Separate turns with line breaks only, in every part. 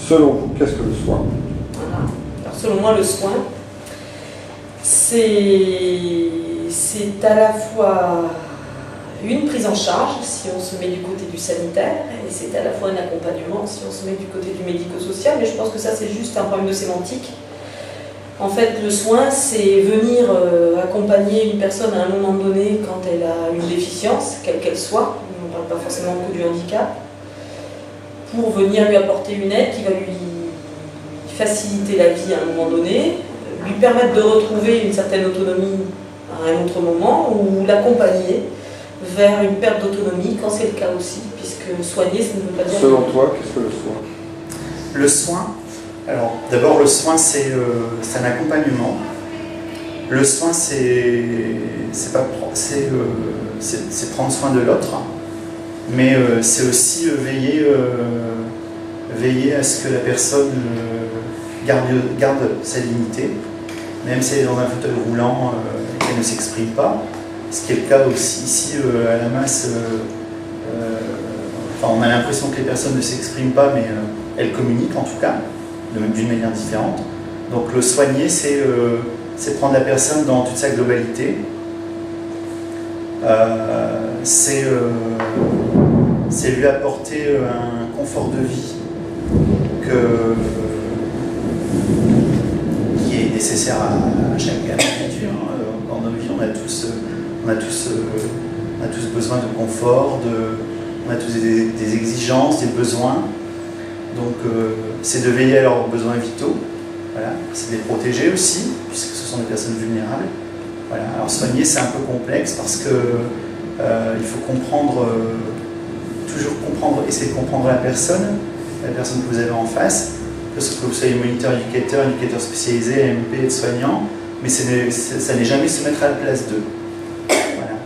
Selon vous, qu'est-ce que le soin?
Voilà. Alors selon moi, le soin, c'est à la fois une prise en charge, si on se met du côté du sanitaire, et c'est à la fois un accompagnement, si on se met du côté du médico-social, mais je pense que ça c'est juste un problème de sémantique. En fait, le soin, c'est venir accompagner une personne à un moment donné quand elle a une déficience, quelle qu'elle soit, on ne parle pas forcément que du handicap, pour venir lui apporter une aide qui va lui faciliter la vie à un moment donné, lui permettre de retrouver une certaine autonomie à un autre moment, ou l'accompagner vers une perte d'autonomie quand c'est le cas aussi, puisque soigner, ça ne veut pas dire...
Selon toi, qu'est-ce que le soin?
Le soin, alors d'abord le soin c'est un accompagnement. Le soin c'est prendre soin de l'autre, mais c'est aussi veiller à ce que la personne garde sa dignité, même si elle est dans un fauteuil roulant, qu'elle ne s'exprime pas. Ce qui est le cas aussi ici à la masse. On a l'impression que les personnes ne s'expriment pas, mais elles communiquent en tout cas, d'une manière différente. Donc le soigner, c'est prendre la personne dans toute sa globalité. C'est lui apporter un confort de vie qui est nécessaire à chaque individu. Dans nos vies, on a tous besoin de confort, on a tous des exigences, des besoins. Donc c'est de veiller à leurs besoins vitaux. Voilà. C'est de les protéger aussi, puisque ce sont des personnes vulnérables. Voilà. Alors soigner, c'est un peu complexe parce que il faut toujours comprendre, essayer de comprendre la personne que vous avez en face, que vous soyez moniteur, éducateur spécialisé, AMP, soignant, mais ça n'est jamais se mettre à la place d'eux. Voilà.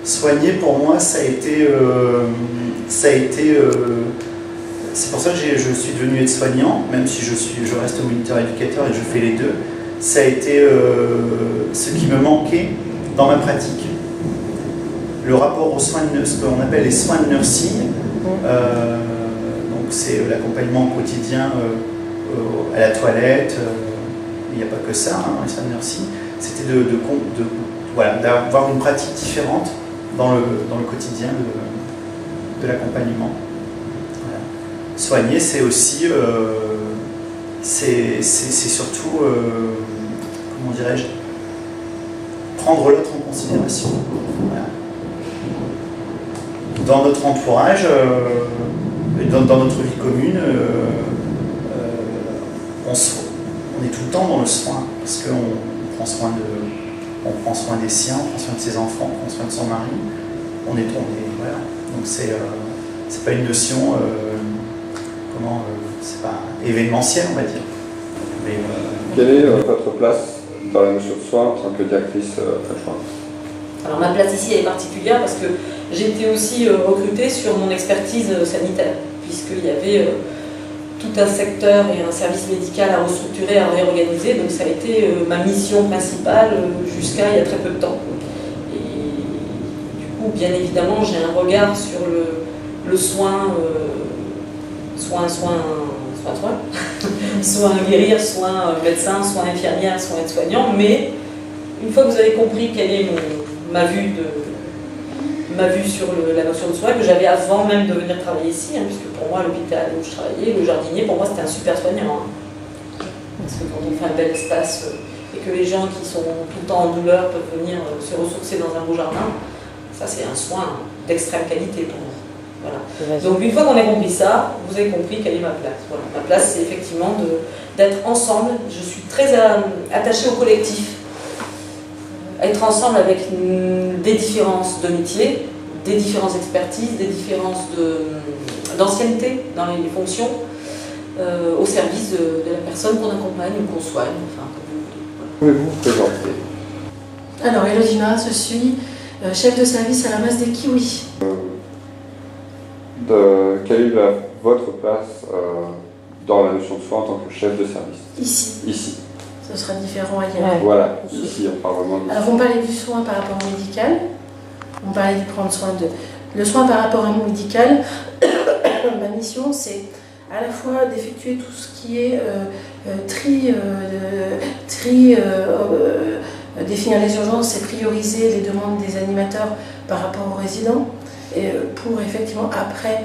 Soigner, pour moi, ça a été c'est pour ça que je suis devenu aide-soignant, même si je reste moniteur éducateur et je fais les deux. Ça a été ce qui me manquait dans ma pratique. Le rapport aux soins, ce qu'on appelle les soins de nursing, donc c'est l'accompagnement quotidien à la toilette, il n'y a pas que ça dans les soins de nursing, c'était d'avoir une pratique différente dans le quotidien de l'accompagnement. Voilà. Soigner, c'est aussi, c'est surtout, comment dirais-je, prendre l'autre en considération. Voilà. Dans notre entourage, dans notre vie commune, on est tout le temps dans le soin, parce qu'on prend soin des siens, on prend soin de ses enfants, on prend soin de son mari. Voilà. Donc c'est pas une notion, c'est pas événementielle, on va dire. Mais,
quelle est votre place dans la notion de soin en tant que directrice adjointe?
Alors ma place ici elle est particulière parce que j'ai été aussi recrutée sur mon expertise sanitaire, puisqu'il y avait tout un secteur et un service médical à restructurer, à réorganiser, donc ça a été ma mission principale jusqu'à il y a très peu de temps. Et du coup, bien évidemment, j'ai un regard sur le soin, soin guérir, soin médecin, soin infirmière, soin aide-soignant, mais une fois que vous avez compris quelle est ma vue sur la notion de soin, que j'avais avant même de venir travailler ici, puisque pour moi, l'hôpital où je travaillais, le jardinier, pour moi, c'était un super soignant. Parce que quand on fait un bel espace et que les gens qui sont tout le temps en douleur peuvent venir se ressourcer dans un beau jardin, ça, c'est un soin d'extrême qualité pour moi. Voilà. Donc, une fois qu'on a compris ça, vous avez compris quelle est ma place. Voilà. Ma place, c'est effectivement d'être ensemble. Je suis très attachée au collectif. Être ensemble avec des différences de métier, des différences d'expertise, des différences d'ancienneté dans les fonctions, au service de la personne qu'on accompagne ou qu'on soigne. Enfin,
Pouvez-vous vous présenter?
Alors, Elodina, je suis chef de service à la masse des kiwis.
Quelle est votre place dans la notion de soin en tant que chef de service? Ici.
Ce sera différent ailleurs.
Ouais. Voilà, ici on parle vraiment de...
Alors on parlait du soin par rapport au médical, on parlait de prendre soin de... Le soin par rapport au médical, ma mission c'est à la fois d'effectuer tout ce qui est définir les urgences et prioriser les demandes des animateurs par rapport aux résidents, et pour effectivement après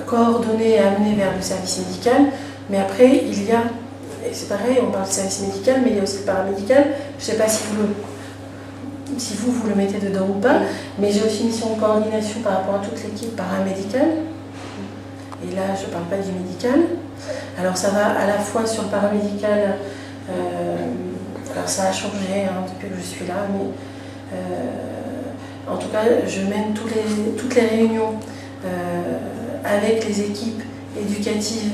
coordonner et amener vers le service médical. Mais après, il y a, et c'est pareil, on parle de service médical, mais il y a aussi le paramédical. Je ne sais pas si vous le mettez dedans ou pas, mais j'ai aussi une mission de coordination par rapport à toute l'équipe paramédicale. Et là, je ne parle pas du médical. Alors ça va à la fois sur le paramédical, alors ça a changé depuis que je suis là, mais en tout cas, je mène toutes les réunions avec les équipes éducatives,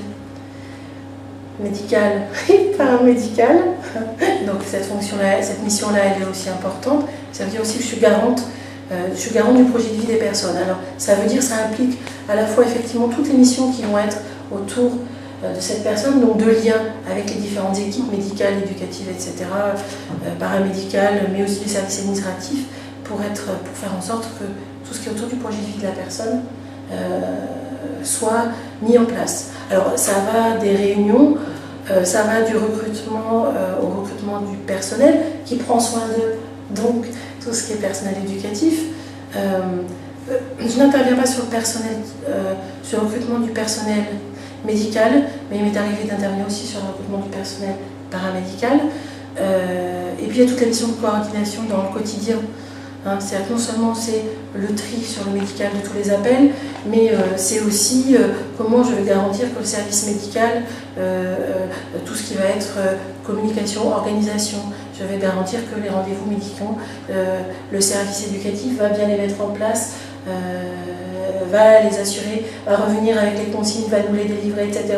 médicales et paramédicales. Donc cette mission-là, elle est aussi importante. Ça veut dire aussi que je suis garante du projet de vie des personnes. Alors ça veut dire, ça implique à la fois effectivement toutes les missions qui vont être autour de cette personne, donc de lien avec les différentes équipes médicales, éducatives, etc., paramédicales, mais aussi les services administratifs, pour faire en sorte que tout ce qui est autour du projet de vie de la personne soit mis en place. Alors ça va des réunions, ça va du recrutement au recrutement du personnel qui prend soin d'eux, donc tout ce qui est personnel éducatif. Je n'interviens pas sur le recrutement du personnel médical, mais il m'est arrivé d'intervenir aussi sur le recrutement du personnel paramédical. Et puis il y a toute la mission de coordination dans le quotidien. C'est-à-dire que non seulement c'est le tri sur le médical de tous les appels, mais c'est aussi comment je vais garantir que le service médical, tout ce qui va être communication, organisation, je vais garantir que les rendez-vous médicaux, le service éducatif va bien les mettre en place, va les assurer, va revenir avec les consignes, va nous les délivrer, etc.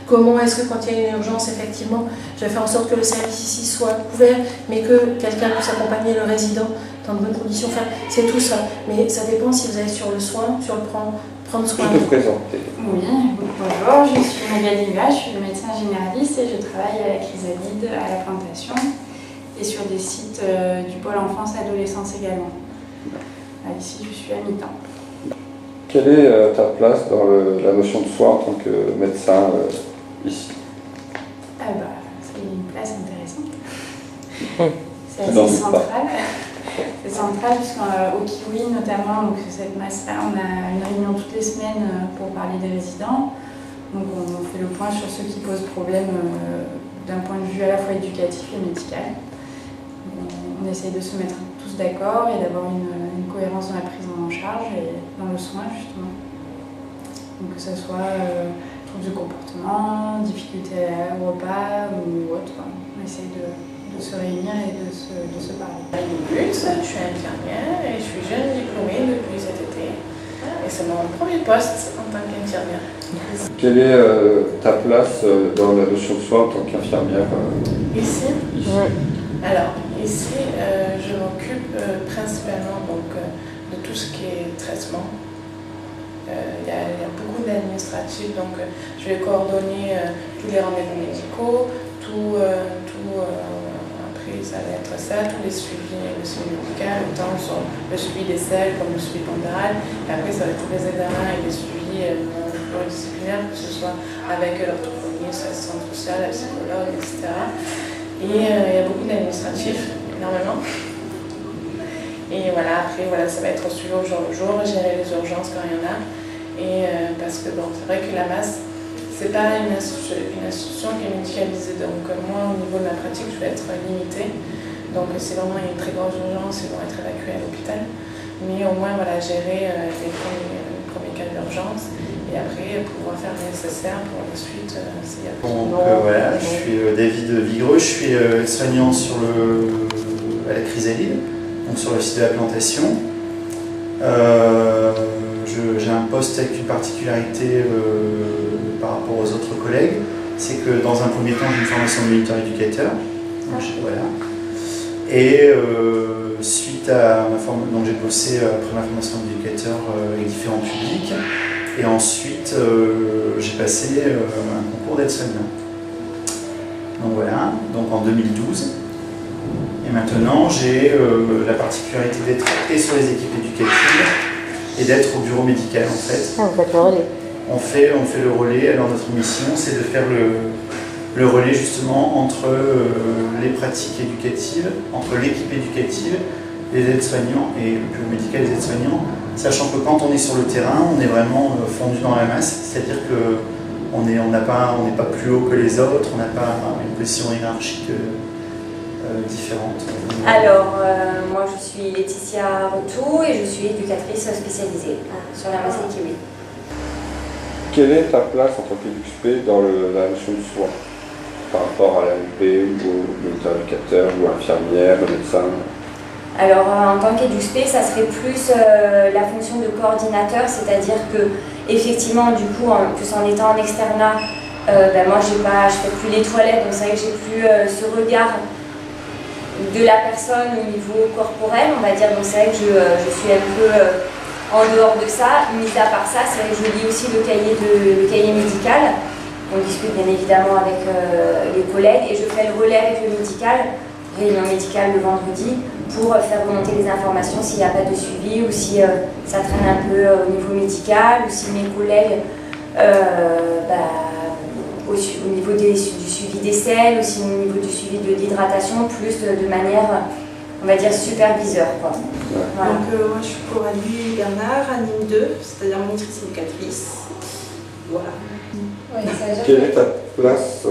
Comment est-ce que quand il y a une urgence, effectivement, je vais faire en sorte que le service ici soit couvert, mais que quelqu'un puisse accompagner le résident dans de bonnes conditions. Enfin, c'est tout ça. Mais ça dépend si vous allez sur le soin, sur le prendre soin.
Je te présenter.
Oui, bonjour, je suis Magali Liva, je suis médecin généraliste et je travaille à la Chrysalide, à la Plantation et sur des sites du pôle enfance-adolescence également. Ici, je suis à mi-temps.
Quelle est ta place dans la notion de soin en tant que médecin ici?
C'est une place intéressante. C'est assez central. C'est central puisqu'au Kiwi notamment, donc cette masse-là, on a une réunion toutes les semaines pour parler des résidents. Donc on fait le point sur ceux qui posent problème d'un point de vue à la fois éducatif et médical. On essaye de se mettre tous d'accord et d'avoir une cohérence dans la prise en charge et dans le soin justement. Donc que ce soit troubles du comportement, difficultés au repas ou autre. On essaye de se réunir et de se parler.
Je suis infirmière et je suis jeune diplômée depuis cet été. Et c'est mon premier poste en tant qu'infirmière.
Quelle est ta place dans la notion de soin en tant qu'infirmière
Ici Alors, ici, je m'occupe principalement de tout ce qui est traitement. Il y a beaucoup d'administratifs, donc je vais coordonner tous les rendez-vous médicaux, après ça va être ça, tous les suivis, le suivi médical, autant sur le suivi des selles comme le suivi pondéral, et après ça va être tous les examens et les suivis pluridisciplinaires, que ce soit avec l'orthophoniste, l'assistante sociale, la psychologue, etc. Et il y a beaucoup d'administratifs, énormément. Et voilà, après ça va être suivi au jour le jour, gérer les urgences quand il y en a. Et parce que c'est vrai que la masse, c'est pas une institution qui est médicalisée. Donc moi, au niveau de ma pratique, je vais être limitée. Donc si vraiment il y a une très grosse urgence, ils vont être évacués à l'hôpital. Mais au moins gérer les premiers cas d'urgence. Et après, pouvoir faire le nécessaire pour la suite.
Voilà, je suis David Vigreux, je suis soignant à la Chrysalide, donc sur le site de la Plantation. J'ai un poste avec une particularité par rapport aux autres collègues, c'est que dans un premier temps, j'ai une formation de moniteur éducateur. Voilà. Et suite à ma formation, donc j'ai bossé après ma formation d'éducateur avec différents publics. Et ensuite, j'ai passé un concours d'aide-soignant. Donc voilà, donc en 2012. Et maintenant, j'ai la particularité d'être et sur les équipes éducatives et d'être au bureau médical en fait.
Ah, vous faites le relais.
on fait le relais. Alors notre mission, c'est de faire le relais justement entre les pratiques éducatives, entre l'équipe éducative, les aides-soignants et le bureau médical des aides-soignants, sachant que quand on est sur le terrain, on est vraiment fondu dans la masse, c'est-à-dire qu'on n'est pas plus haut que les autres, on n'a pas une position hiérarchique différente.
Alors, moi je suis Laetitia Retou et je suis éducatrice spécialisée sur la masse des kiwis.
Quelle est ta place en tant qu'éduc-spé dans la notion de soin par rapport à l'AMP ou au moniteur éducateur ou à l'infirmière, le médecin?
Alors, en tant qu'éduc-spé, ça serait plus la fonction de coordinateur, c'est-à-dire que, effectivement, du coup, plus en étant en externat, moi je fais plus les toilettes, donc c'est vrai que j'ai plus ce regard de la personne au niveau corporel, on va dire, donc c'est vrai que je suis un peu en dehors de ça. Mis à part ça, c'est vrai que je lis aussi le cahier médical. On discute bien évidemment avec les collègues et je fais le relais avec le médical, réunion médicale le vendredi, pour faire remonter les informations s'il n'y a pas de suivi ou si ça traîne un peu au niveau médical ou si mes collègues au niveau du suivi des selles, aussi au niveau du suivi de l'hydratation, plus de manière, on va dire, superviseur. Quoi.
Voilà. Donc moi je suis Coralie Bernard, anime 2, c'est-à-dire monitrice éducatrice. Voilà.
Oui,
quelle est ta place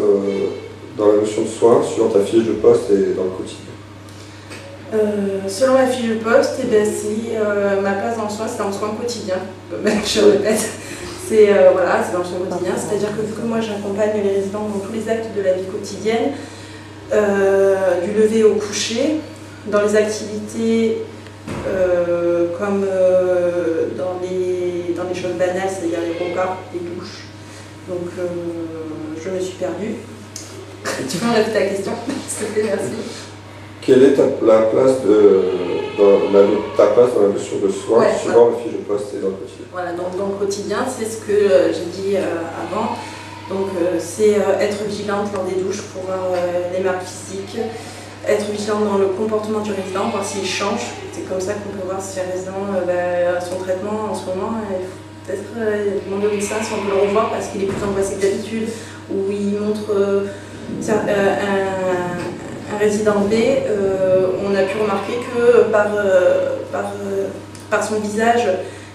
dans la notion de soin, suivant ta fiche de poste et dans le quotidien?
Selon ma fiche de poste, c'est ma place dans le soin, c'est dans le soin quotidien, je répète. C'est dans le soin quotidien, c'est-à-dire que vu que moi j'accompagne les résidents dans tous les actes de la vie quotidienne, du lever au coucher, dans les activités comme dans les choses banales, c'est-à-dire les repas, les douches. Donc je me suis perdue. Tu peux me répéter ta question, s'il te plaît, merci.
Quelle est ta place dans la notion de soin, suivant la fiche de poste et dans le quotidien?
Voilà, donc dans le quotidien, c'est ce que j'ai dit avant. Donc c'est être vigilante lors des douches pour voir les marques physiques, être vigilante dans le comportement du résident, voir s'il change. C'est comme ça qu'on peut voir si le résident son traitement en ce moment, il faut peut-être demander au médecin si on peut le revoir parce qu'il est plus angoissé que d'habitude, ou il montre un résident B, on a pu remarquer que par son visage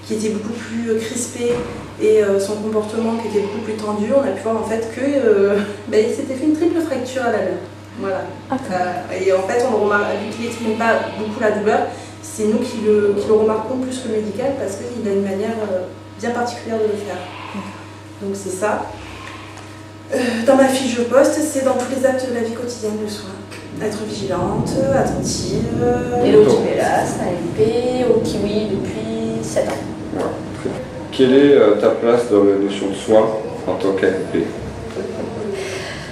qui était beaucoup plus crispé et son comportement qui était beaucoup plus tendu, on a pu voir en fait que il s'était fait une triple fracture à la main. Voilà. Et en fait, on le remarque, vu qu'il n'exprime pas beaucoup la douleur, c'est nous qui le remarquons plus que le médical parce qu'il a une manière bien particulière de le faire. Donc c'est ça. Dans ma fiche de poste, c'est dans tous les actes de la vie quotidienne de soins. Être vigilante, attentive.
Hello Timélas, AMP, au Kiwi depuis 7 ans.
Ouais. Quelle est ta place dans la notion de soin en tant qu'AMP?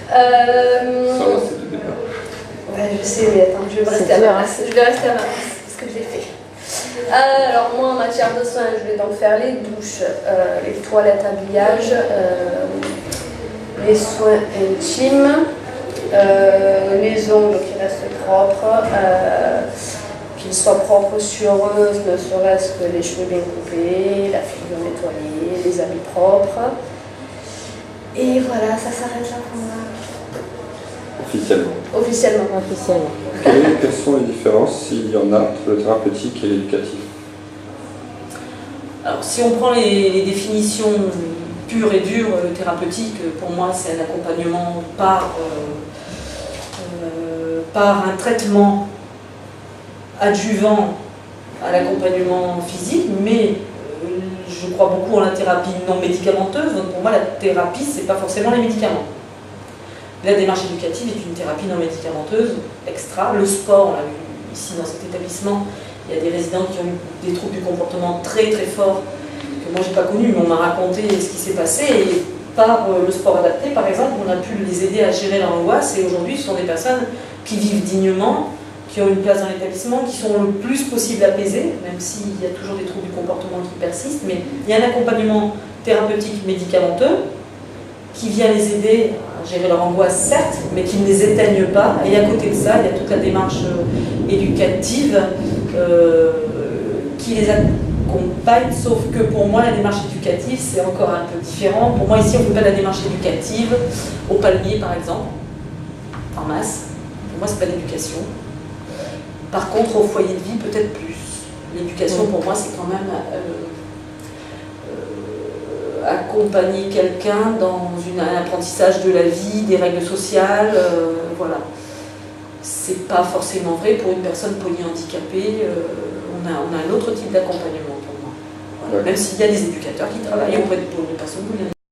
Ça va, c'est le débat.
Je sais, mais attends, je vais rester à ma place. Je vais rester à ma place, c'est ce que j'ai fait. Alors moi, en matière de soins, je vais donc faire les douches, les toilettes, habillage, les soins intimes, les ongles qui restent propres, qu'ils soient propres sur eux, ne serait-ce que les cheveux bien coupés, la figure nettoyée, les habits propres. Et voilà, ça s'arrête là pour moi.
Officiellement. Quelles sont les différences, s'il y en a, entre le thérapeutique et l'éducatif?
Alors, si on prend les définitions pures et dures, le thérapeutique, pour moi, c'est un accompagnement par un traitement adjuvant à l'accompagnement physique, mais je crois beaucoup en la thérapie non médicamenteuse, donc pour moi, la thérapie, c'est pas forcément les médicaments. La démarche éducative est une thérapie non médicamenteuse, extra. Le sport, on l'a vu ici dans cet établissement, il y a des résidents qui ont eu des troubles du comportement très très forts, que moi j'ai pas connus, mais on m'a raconté ce qui s'est passé. Et par le sport adapté, par exemple, on a pu les aider à gérer leur angoisse. Et aujourd'hui, ce sont des personnes qui vivent dignement, qui ont une place dans l'établissement, qui sont le plus possible apaisées, même s'il y a toujours des troubles du comportement qui persistent. Mais il y a un accompagnement thérapeutique médicamenteux qui vient les aider à gérer leur angoisse, certes, mais qui ne les éteigne pas. Et à côté de ça, il y a toute la démarche éducative qui les accompagne accompagne, sauf que pour moi, la démarche éducative, c'est encore un peu différent. Pour moi, ici, on ne fait pas de la démarche éducative au palmier, par exemple, en masse. Pour moi, ce n'est pas l'éducation. Par contre, au foyer de vie, peut-être plus. L'éducation, pour moi, c'est quand même accompagner quelqu'un dans un apprentissage de la vie, des règles sociales, voilà. C'est pas forcément vrai pour une personne polyhandicapée. On a un autre type d'accompagnement pour moi. Voilà. Même s'il y a des éducateurs qui travaillent auprès de personnes polyhandicapées.